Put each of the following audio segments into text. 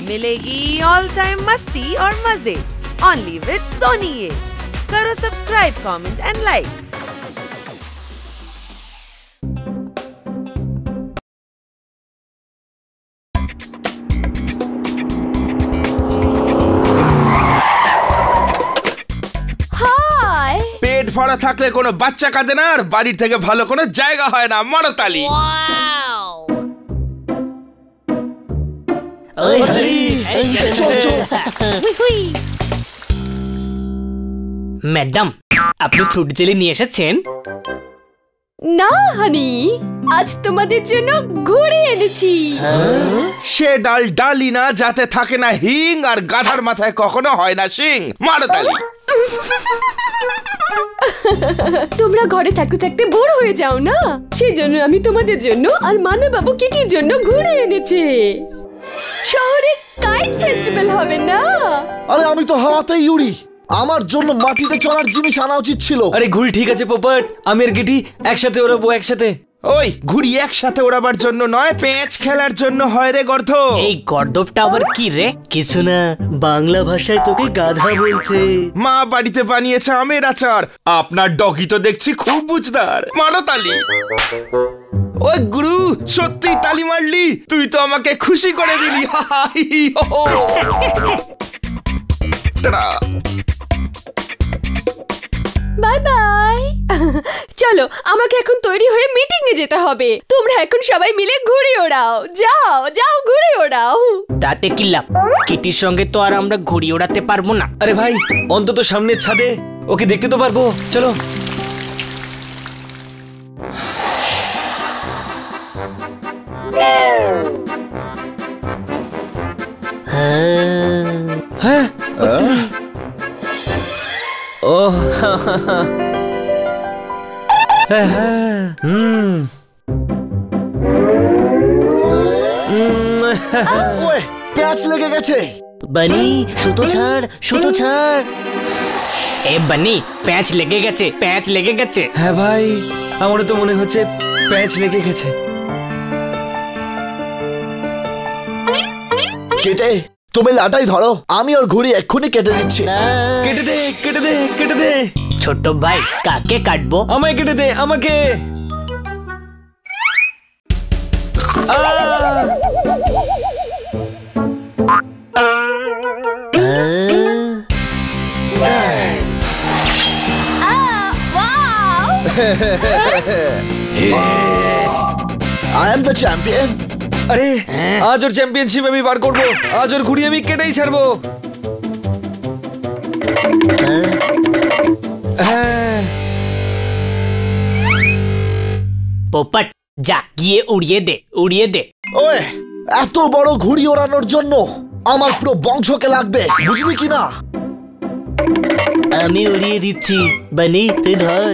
मिलेगी all time मस्ती और मजे ओनली विद सोनी ये। करो सब्सक्राइब, कमेंट एंड लाइक। পেট ভরা থাকলে কোনো বাচ্চা কাঁদে না, আর বাড়ির থেকে ভালো কোনো জায়গা হয় না। মারো তালি। ম্যাডাম, আপনি ফ্রুট জেলি নিয়ে এসেছেন? না হানি, আজ তোমাদের জন্য ঘুড়ি এনেছি। সে ডাল ডালি না যাতে থাকে না হিং, আর গাধার মাথায় কখনো হয় না শিং। মারো তালি। তোমরা ঘরে থাকতে থাকতে বোর হয়ে যাও না, সেই জন্য আমি তোমাদের জন্য আর মানা বাবু কিটির জন্য ঘুড়ি এনেছি। শহরে কাইট ফেস্টিভ্যাল হবে না? আরে আমি তো হাওয়াতেই উড়ি, আমার জন্য মাটিতে চলার জিনিস আনা উচিত ছিল। আরে ঘুড়ি ঠিক আছে পোপট, আমি আর গিটি একসাথে ওড়াবো একসাথে। ওই ঘুড়ি একসাথে ওড়াবার জন্য নয়, পেঁচ খেলার জন্য হয় রে গর্ধ। এই গর্দভটা আবার কি রে? কিছু না, বাংলা ভাষায় তোকে গাধা বলছে। মা বাড়িতে বানিয়েছে আমের আচার। আপনার ডগি তো দেখছি খুব বুঝদার। মারো তালি। ওই গুরু, সত্যি তালি মারলি? তুই তো আমাকে খুশি করে দিলি। Bye bye. চলো, আমাকে এখন তৈরি হয়ে মিটিং এ যেতে হবে। তোমরা এখন সবাই মিলে ঘুড়ি ওড়াও। যাও যাও, ঘুড়ি ওড়াও। তাতে কি লাভ? কিটির সঙ্গে তো আর আমরা ঘুড়ি ওড়াতে পারবো না। আরে ভাই, অন্তত সামনের ছাদে ওকে দেখতে তো পারবো। চলো। হ্যাঁ, ও ওই প্যাচ লেগে গেছে। বানি, সুতো ছাড়, সুতো ছাড়। এ বানি, প্যাঁচ লেগে গেছে, প্যাঁচ লেগে গেছে। হ্যাঁ ভাই, আমারও তো মনে হচ্ছে প্যাচ লেগে গেছে। কেটে তুমি লাটাই ধরো, আমি ওর ঘুড়ি এক্ষুনি কেটে দিচ্ছি। কেটে দে, কেটে দে, কেটে দে। ছোট ভাই, কাকে কাটবো? আমায় কেটে দে, আমাকে। I am the champion. আরে আজ ওর চ্যাম্পিয়নশিপ আমি বার করবো। আজ ওর ঘুড়ি আমি কেটেই ছাড়বো। পোপট, যা গিয়ে উড়িয়ে দে, উড়িয়ে দে। ওই এত বড় ঘুড়ি ওড়ানোর জন্য আমার পুরো বংশকে লাগবে, বুঝলি কিনা? আমি উড়িয়ে দিচ্ছি। বানি, তুই ধর।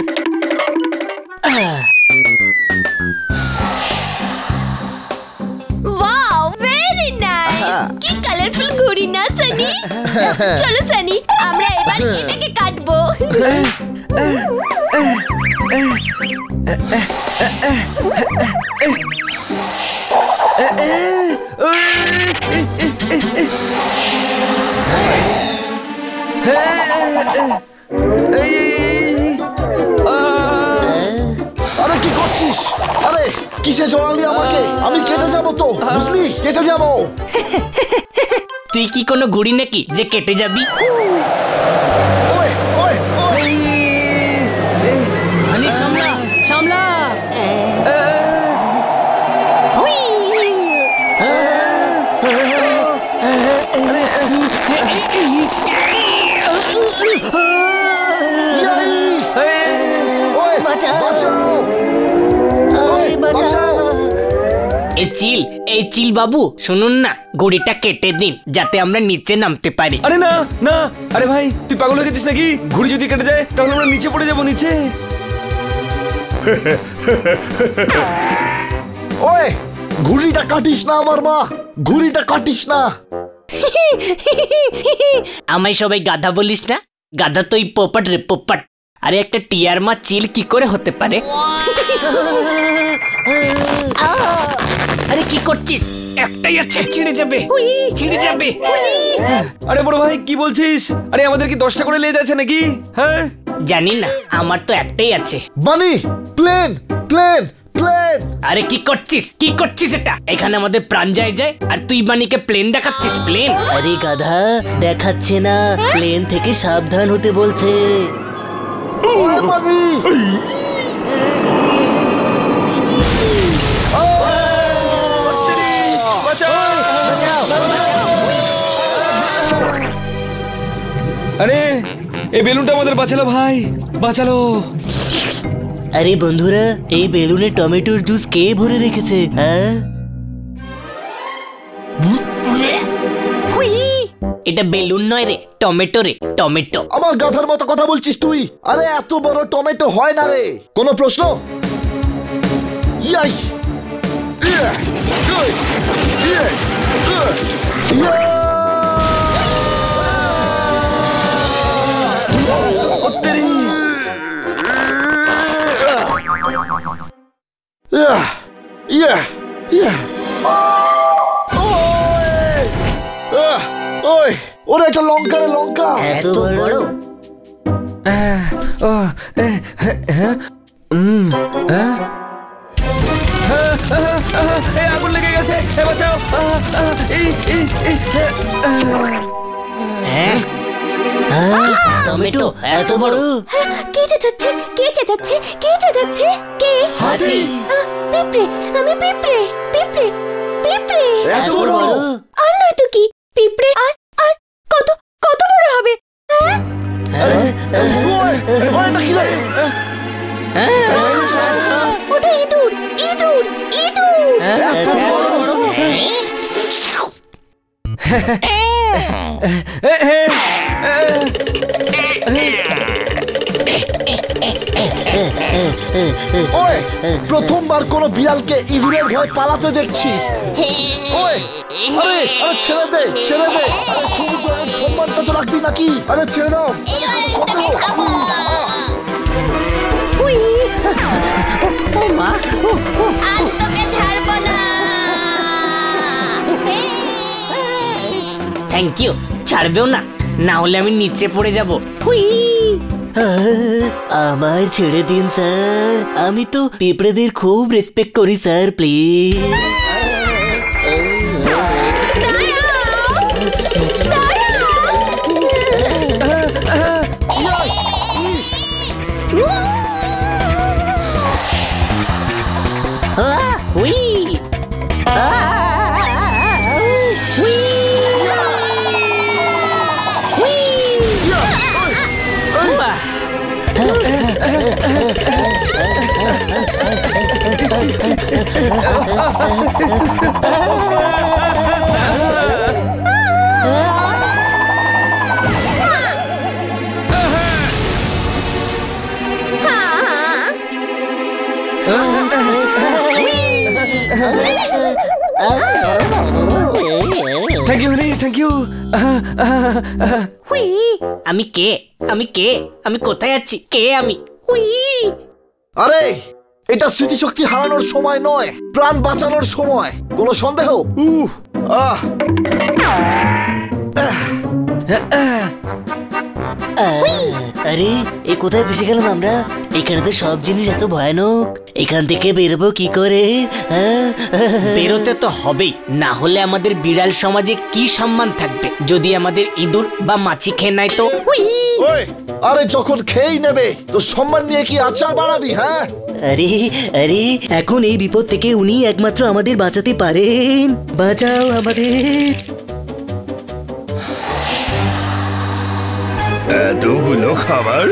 Wow, very nice. কি কালারফুল ঘুড়ি না সানি? চলো সানি, আমরা এবার এটাকে কাটবো। আরে কি করছিস? আরে কিসে জড়ালি আমাকে? আমি কেটে যাবো তো, বুঝলি? কেটে যাবো। তুই কি কোনো ঘুড়ি নাকি যে কেটে যাবি? ওই ওই ওই, হানি, সামলা, সামলা। ওই বাঁচাও, ওই বাঁচাও। এই চিল বাবু, শুনুন না, ঘুড়িটা কেটে দিন যাতে আমরা নিচে নামতে পারি। আরে না না, আরে ভাই তুই পাগল হয়ে গেছিস নাকি? ঘুড়ি যদি কেটে যায় তাহলে আমরা নিচে পড়ে যাবো, নিচে। ওই ঘুড়িটা কাটিস না আমার মা, ঘুড়িটা কাটিস না। আমায় সবাই গাধা বলিস না? গাধা তো এই পোপট রে, পোপট। আরে একটা টিয়ার মা চিল কি করে হতে পারে? আরে কি করছিস? একটাই আছে, ছিঁড়ে যাবে, ছিঁড়ে যাবে। আরে বড় ভাই কি বলছিস? আরে আমাদের কি 10টা করে লেজ আছে নাকি? হ্যাঁ জানি না, আমার তো একটাই আছে। বানি, প্লেন প্লেন প্লেন। আরে কি করছিস, কি করছিস এটা? এখানে আমাদের প্রাণ যায় যায় আর তুই বানিকে প্লেন দেখাচ্ছিস? প্লেন? আরে গাধা, দেখাচ্ছে না, প্লেন থেকে সাবধান হতে বলছে। ওরে বানি, আরে এই বেলুনটা আমাদের বাঁচালো ভাই, বাঁচালো। আরে বন্ধুরা, এই বেলুনে টমেটোর জুস কে ভরে রেখেছে? হ্যাঁ, এটা বেলুন নয় রে, টমেটো রে, টমেটো। আমার গাধার মতো কথা বলছিস তুই? আরে এত বড় টমেটো হয় না রে। কোনো প্রশ্ন? ইয়াই ইয়া গুড ইয়া গুড ইয়া ইয়া ইয়া ওই ওরে একটা লঙ্কা রে, লঙ্কা। এত বড়? এই আগুন লেগে গেছে, বাঁচাও। হ্যাঁ, টমেটো এত বড়? কে চেঁচাচ্ছে, কে চেঁচাচ্ছে, কে চেঁচাচ্ছে? কে? হাতি। পিঁপড়ে, আমি পিঁপড়ে, পিঁপড়ে, পিঁপড়ে। এত বড়? আর নয় তো কি, পিঁপড়ে। আর আর কত কত বড় হবে? ওই ওইটা কি রে? ওটা ইঁদুর, ইঁদুর, ইঁদুর। এত বড়? ওই প্রথমবার কোন বিড়ালকে ইঁদুরের ভয় পালাতে দেখছি। ওই আরে আরে ছেড়ে দে, ছেড়ে দে। আরে সূর্যের সম্মানটা তো রাখবি নাকি? আরে ছেড়ে দাও। আজ তোকে ছাড়বো না। Thank you. ছাড়বেও না, না হলে আমি নিচে পড়ে যাব। আমায় ছেড়ে দিন স্যার, আমি তো পিঁপড়েদের খুব রেসপেক্ট করি sir, please. Thank you honey, thank you. আমি কে, আমি কে, আমি কোথায় আছি, কে আমি? আরে এটা স্মৃতিশক্তি হারানোর সময় নয়, প্রাণ বাঁচানোর সময়। কোনো সন্দেহ? আহ আরে এ কোথায় ফেসে গেলাম আমরা? এখানে তো সব জিনিস এত ভয়ানক, এখান থেকে বেরোবো কি করে? বেরোতে তো হবেই, না হলে আমাদের বিড়াল সমাজে কি সম্মান থাকবে যদি আমাদের ইঁদুর বা মাছি খেয়ে নেয় তো? ওই আরে যখন খেয়েই নেবে তো সম্মান নিয়ে কি আচার বাড়াবি? হ্যাঁ আরে আরে, এখন এই বিপদ থেকে উনি একমাত্র আমাদের বাঁচাতে পারেন। বাঁচাও আমাদের। এতগুলো খাবার?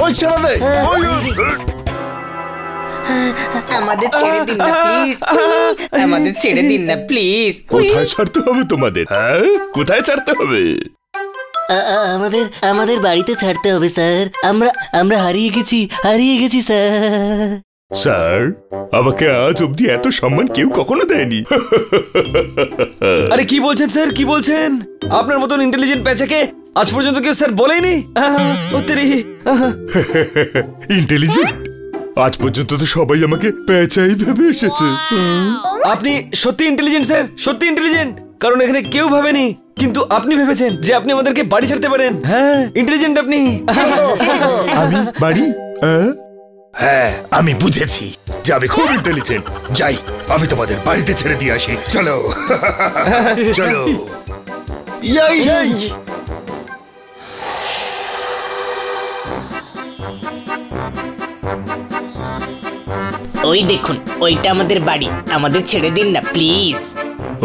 ওই ছেড়ে দে। আমাদের ছেড়ে দিন না প্লিজ, আমাদের ছেড়ে দিন না প্লিজ। কোথায় ছাড়তে হবে তোমাদের? হ্যাঁ, কোথায় ছাড়তে হবে? আমাদের আমাদের বাড়িতে ছাড়তে হবে স্যার। আমরা হারিয়ে গেছি স্যার। স্যার, আমাকে আজ অব্দি এত সম্মান কেউ কখনো দেয়নি। আরে কি বলছেন স্যার, কি বলছেন? আপনার মতন ইন্টেলিজেন্ট প্যাচাকে আজ পর্যন্ত কেউ স্যার বলেইনি। ইন্টেলিজেন্ট? আজ পর্যন্ত তো সবাই আমাকে প্যাচাই ভেবে এসেছে। আপনি সত্যি ইন্টেলিজেন্ট স্যার, সত্যি ইন্টেলিজেন্ট। কারণ এখানে কেউ ভাবেনি, কিন্তু আপনি ভেবেছেন যে আপনি আমাদেরকে বাড়ি ছাড়তে পারেন। হ্যাঁ, ইন্টেলিজেন্ট আপনি। আমি বাড়ি? হ্যাঁ, আমি বুঝেছি যে আমি খুব ইন্টেলিজেন্ট। যাই, আমি তোমাদের বাড়িতে ছেড়ে দিয়ে আসি। চলো চলো। ওই দেখুন, ওইটা আমাদের বাড়ি। আমাদের ছেড়ে দিন না প্লিজ।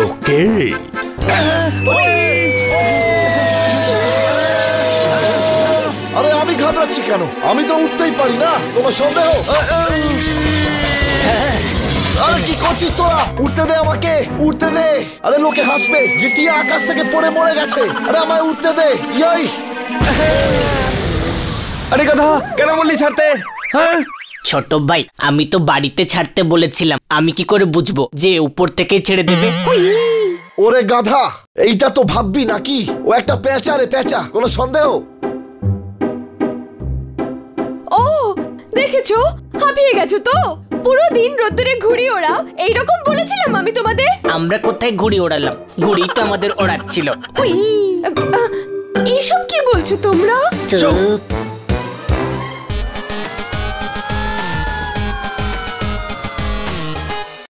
ওকে। আরে আমি ঘাবড়াচ্ছি কেন? আমি তো উঠতেই পারি না। তোমার সন্দেহ? আরে কি করছিস তোরা? উঠতে দে আমাকে, উঠতে দে। আরে লোকে হাসবে যে টিয়া আকাশ থেকে পড়ে মরে গেছে। আরে আমায় উঠতে দে। আরে কথা কেন বললি ছাড়তে? হ্যাঁ ছোট ভাই, আমি তো বাড়িতে ছাড়তে বলেছিলাম। আমি কি করে বুঝবো যে উপর থেকে ছেড়ে দেবে? ওরে গাধা, এইটা তো ভাববি নাকি? ও একটা পেঁচা রে, পেঁচা। কোনো সন্দেহ? ও দেখেছো, হাঁপিয়ে গেছো তো? পুরো দিন রোদ্দুরে ঘুড়ি ওড়াও, এইরকম বলেছিলাম আমি তোমাদের। আমরা কোথায় ঘুড়ি ওড়ালাম? ঘুড়ি তো আমাদের ওড়াচ্ছিল। এইসব কি বলছো তোমরা? চুপ।